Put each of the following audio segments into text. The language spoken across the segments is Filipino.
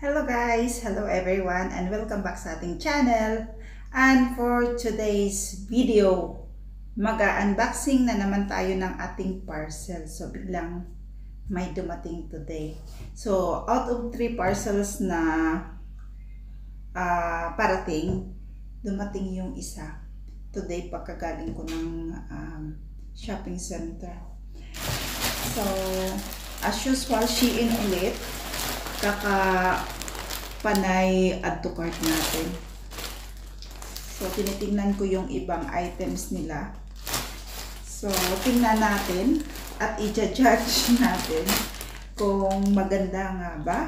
Hello guys! Hello everyone and welcome back sa ating channel. And for today's video, mag-unboxing na naman tayo ng ating parcel. So biglang may dumating today. So out of 3 parcels na parating, dumating yung isa. Today pagkagaling ko ng shopping center. So as usual, Shein ulit. Panay add to cart natin. So, tinitingnan ko yung ibang items nila. So, tingnan natin at i-judge natin kung maganda nga ba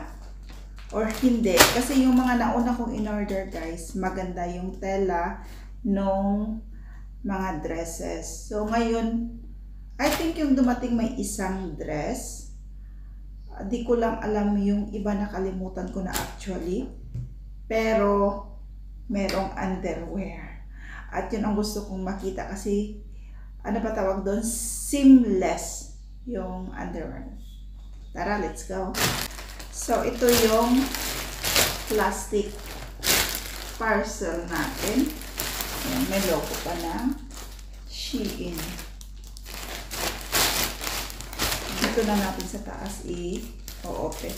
or hindi. Kasi yung mga nauna kong in-order guys, maganda yung tela nung mga dresses. So, ngayon, I think yung dumating may isang dress. Di ko lang alam yung iba, nakalimutan ko na actually. Pero merong underwear. At yun ang gusto kong makita kasi ano ba tawag doon? Seamless yung underwear. Tara, let's go. So ito yung plastic parcel natin. Ayan, may logo pa na Shein. Dito na natin sa taas i-open.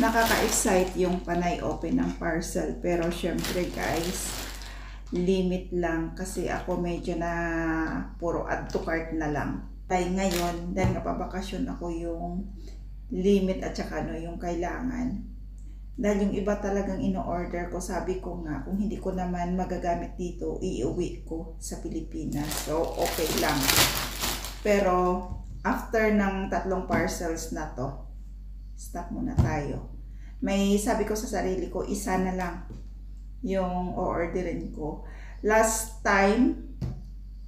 Nakaka-excite yung panay open ng parcel. Pero syempre guys, limit lang. Kasi ako medyo na puro add to cart na lang. Dahil ngayon, dahil napabakasyon ako, yung limit at saka yung kailangan. Dahil yung iba talagang ino-order ko, sabi ko nga, kung hindi ko naman magagamit dito, iuwi ko sa Pilipinas. So, okay lang. Pero, after ng 3 parcels na to, stop muna tayo. May sabi ko sa sarili ko, isa na lang yung o-orderin ko. Last time,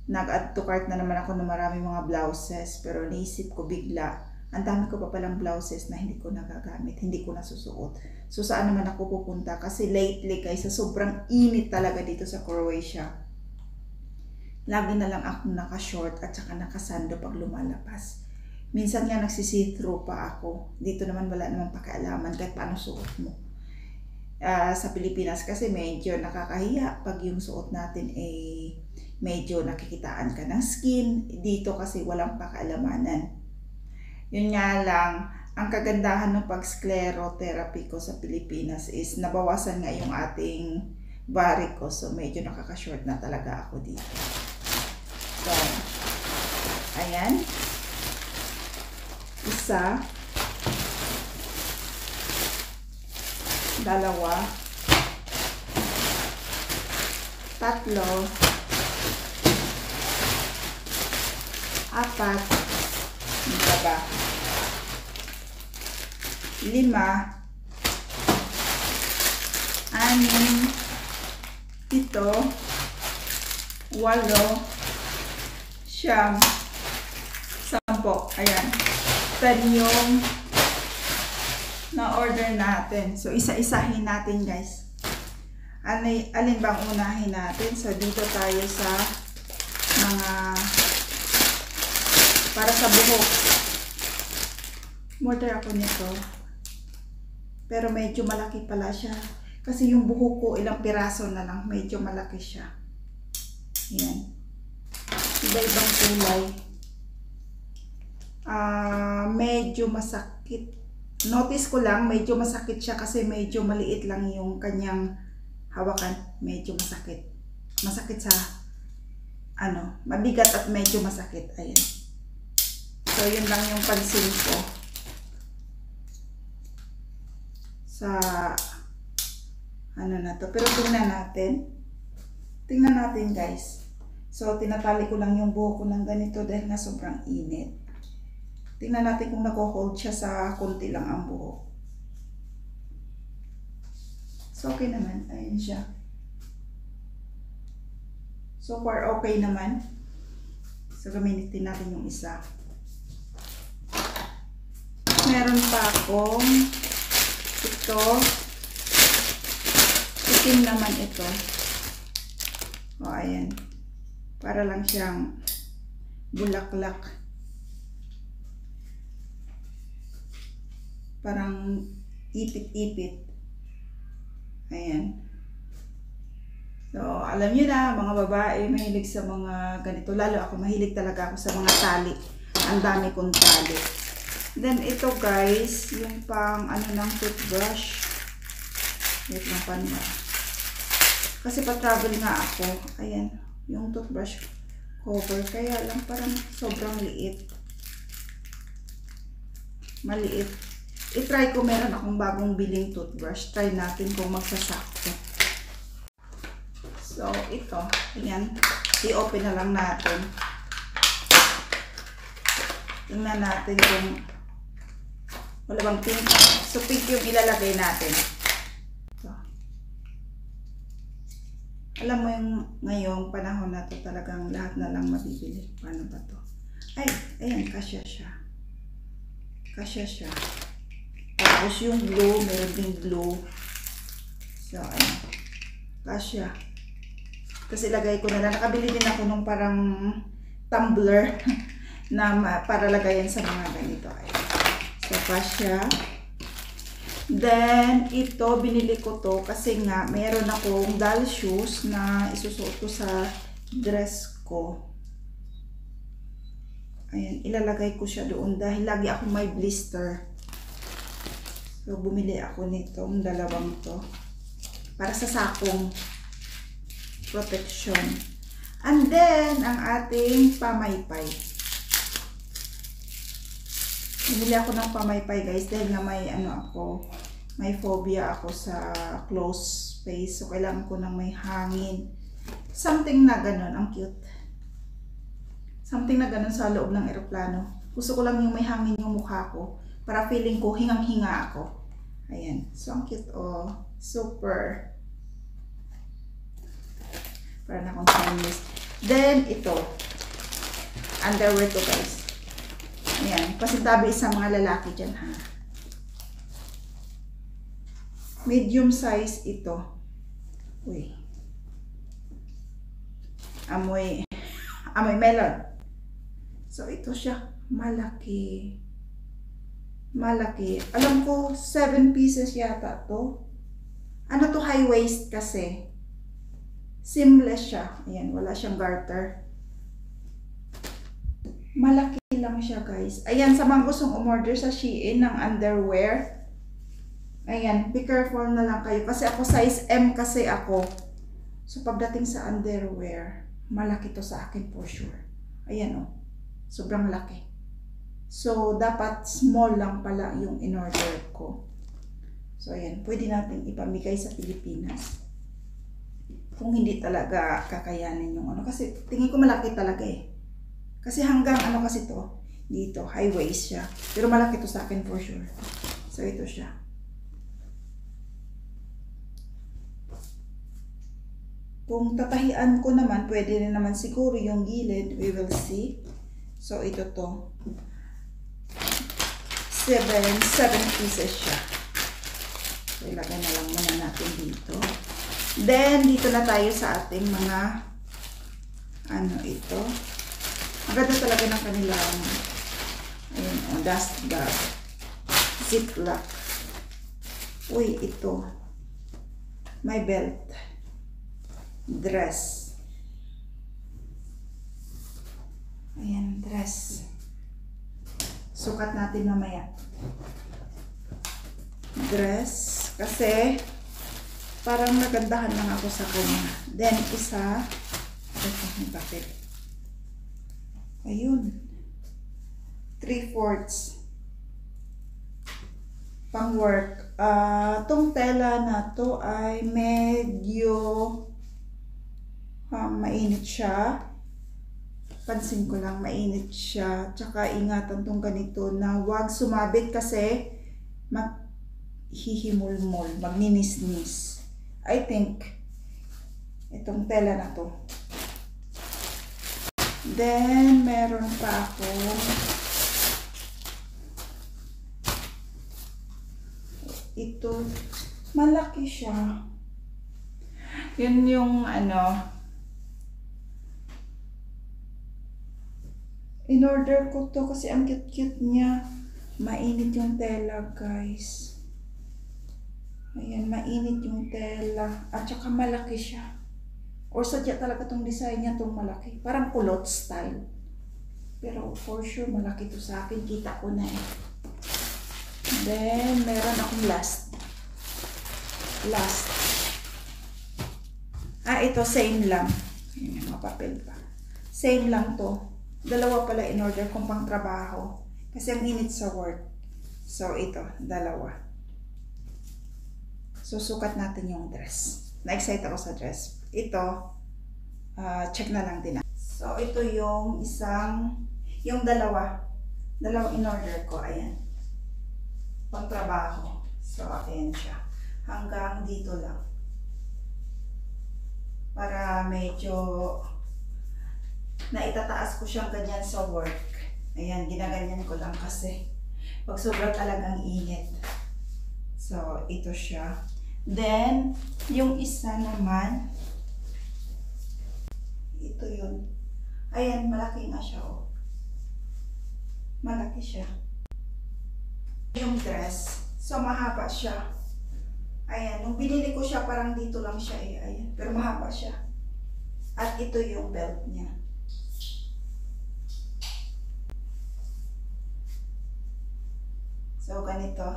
nag-add to cart na naman ako ng maraming mga blouses. Pero naisip ko bigla, ang dami ko pa palang blouses na hindi ko nagagamit, hindi ko nasusuot. So saan naman ako pupunta? Kasi lately guys, sa sobrang init talaga dito sa Croatia, lagi na lang akong naka-short at saka nakasando pag lumalabas. Minsan nga nagsisi-through pa ako. Dito naman wala namang pakialaman kahit paano suot mo. Sa Pilipinas kasi medyo nakakahiya pag yung suot natin medyo nakikitaan ka ng skin. Dito kasi walang pakialamanan. Yun nga lang, ang kagandahan ng pag-sclerotherapy ko sa Pilipinas is nabawasan nga yung ating varicose. So, medyo nakaka-short na talaga ako dito. So, ayan. Isa. Dalawa. Tatlo. Apat. Baba. 5, 6, 7, 8, 9, 10. Ayan. 10 yung na-order natin. So, isa-isahin natin guys. Alin bang unahin natin? So, dito tayo sa mga para sa buhok. Order ako nito. Pero medyo malaki pala siya. Kasi yung buhok ko, ilang piraso na lang. Medyo malaki siya. Ayan. Iba-ibang kulay. Medyo masakit. Notice ko lang, medyo masakit siya kasi medyo maliit lang yung kanyang hawakan. Medyo masakit. Masakit sa, mabigat at medyo masakit. Ayan. So, yun lang yung pansin ko sa na to. Pero tingnan natin. Tingnan natin guys. So, tinatali ko lang yung buhok ko ng ganito dahil nga sobrang init. Tingnan natin kung nako-hold siya sa konti lang ang buhok. So, okay naman. Ayan siya. So far, okay naman. So, gamitin natin yung isa. Meron pa akong ito. Itim naman ito. O, ayan. Para lang siyang bulaklak. Parang ipit-ipit. Ayan. So, alam niyo na, mga babae, mahilig sa mga ganito. Lalo ako, mahilig talaga ako sa mga tali. Ang dami kong tali. Then, ito guys, yung pang ano ng toothbrush. Wait lang pa niya. Kasi pa-travel nga ako. Ayan, yung toothbrush cover. Kaya lang parang sobrang liit. Maliit. I-try ko, meron akong bagong biling toothbrush. Try natin kung magsasakto. So, ito. Ayan. I-open na lang natin. Tingnan natin kung wala bang pink. So, pink yung ilalagay natin. So, alam mo yung ngayong panahon na to talagang lahat na lang mabibili. Paano ba to? Ay, ayan. Kasya siya. Kasya siya. Tapos yung glue, meron din glue. So, ayan. Kasya. Kasi lagay ko na lang. Nakabili din ako nung parang tumbler na para lagayan sa mga ganito. So, kasya. Then, ito, binili ko to kasi nga, meron akong doll shoes na isusuot ko sa dress ko. Ayan, ilalagay ko siya doon dahil lagi ako may blister. So, bumili ako nitong dalawang to. Para sa sakong protection. And then, ang ating pamaypay. Bumili ako ng pamaypay guys dahil nga may may phobia ako sa closed space. So, kailangan ko ng may hangin. Something na ganun. Ang cute. Something na ganun sa loob ng eroplano. Gusto ko lang yung may hangin yung mukha ko. Para feeling ko hingang-hinga ako. Ayan. So, ang cute. Oh, super. Para na akong Chinese. Then, ito. Underwear to guys. Ayan. Pasintabi sa mga lalaki dyan ha. Medium size ito. Uy. Amoy melon. So, ito siya. Malaki. Malaki. Alam ko, 7 pieces yata to. Ano to, high waist kasi. Seamless siya. Ayan, wala siyang garter. Malaki lang siya, guys. Ayan, sa mga gustong umorder sa Shein ng underwear. Ayan, be careful na lang kayo. Kasi ako, size M kasi ako. So, pagdating sa underwear, malaki to sa akin for sure. Ayan, oh. Sobrang laki. So, dapat small lang pala yung in-order ko. So, ayan. Pwede natin ipamigay sa Pilipinas. Kung hindi talaga kakayanin yung ano. Kasi tingin ko malaki talaga eh. Kasi hanggang ano kasi to. Dito, high waist siya. Pero malaki to sa akin for sure. So, ito siya. Kung tatahian ko naman, pwede rin naman siguro yung gilid. We will see. So, ito to. 7 pieces siya. So, ilagay na lang muna natin dito. Then, dito na tayo sa ating mga ano ito. Ang ganda talaga ng kanilang ayun, oh, dust bag. Ziplock. Uy, ito. My belt. Dress. Ayan, dress. Sukat natin mamaya. Dress. Kasi parang nagandahan lang ako sa kanya. Then, isa. Ito, may papel. Ayun. 3/4. Pang work. Tong tela na to ay medyo mainit siya. Pansin ko lang, mainit siya. Tsaka ingatan tong ganito na huwag sumabit kasi maghihimulmol, magninisnis. I think itong tela na to. Then, meron pa ako ito. Malaki siya. Yun yung ano. In-order ko to kasi ang cute-cute niya. Mainit yung tela, guys. Ayan, mainit yung tela. At saka malaki siya. Or sadya talaga tong design niya tong malaki. Parang kulot style. Pero for sure, malaki to sa akin. Kita ko na eh. Then, meron akong last. Ito same lang. Ayan, mga papel pa. Same lang to. Dalawa pala in-order kong pang trabaho. Kasi ang init sa work. So, ito. Dalawa. Susukat natin yung dress. Na-excite ako sa dress. Ito, check na lang din. So, ito yung yung dalawa. Dalawang in-order ko. Ayan. Pang trabaho. So, ayan siya. Hanggang dito lang. Para medyo naitataas ko siyang ganyan sa work. Ayan, ginaganyan ko lang kasi pag sobrang talagang init. So, ito siya. Then, yung isa naman, ito yun. Ayan, malaki nga siya, oh. Malaki siya. Yung dress, so mahaba siya. Ayan, nung binili ko siya, parang dito lang siya eh. Ayan, pero mahaba siya. At ito yung belt niya. So, ganito.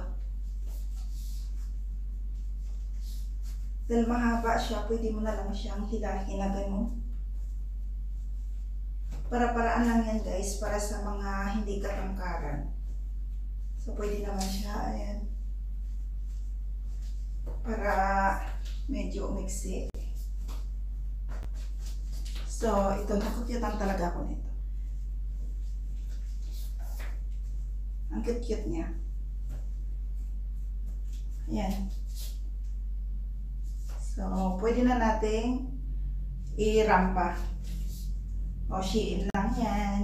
Dahil mahaba siya, pwede mo na lang siyang hilahin na gano'n. Para-paraan lang yan, guys, para sa mga hindi katangkaran. So, pwede naman siya, ayan. Para medyo umiksi. So, ito, nakukyutan talaga ako nito. Ang cute-cute niya. Ayan. So, pwede na nating i-rampa. O, Shein lang yan.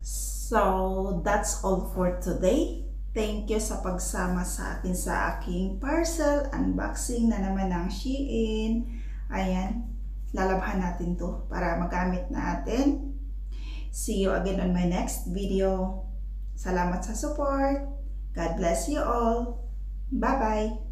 So, that's all for today. Thank you sa pagsama sa akin sa aking parcel unboxing na naman ng Shein. Ayan, lalabhan natin to para magamit natin. See you again on my next video. Salamat sa support. God bless you all. Bye-bye.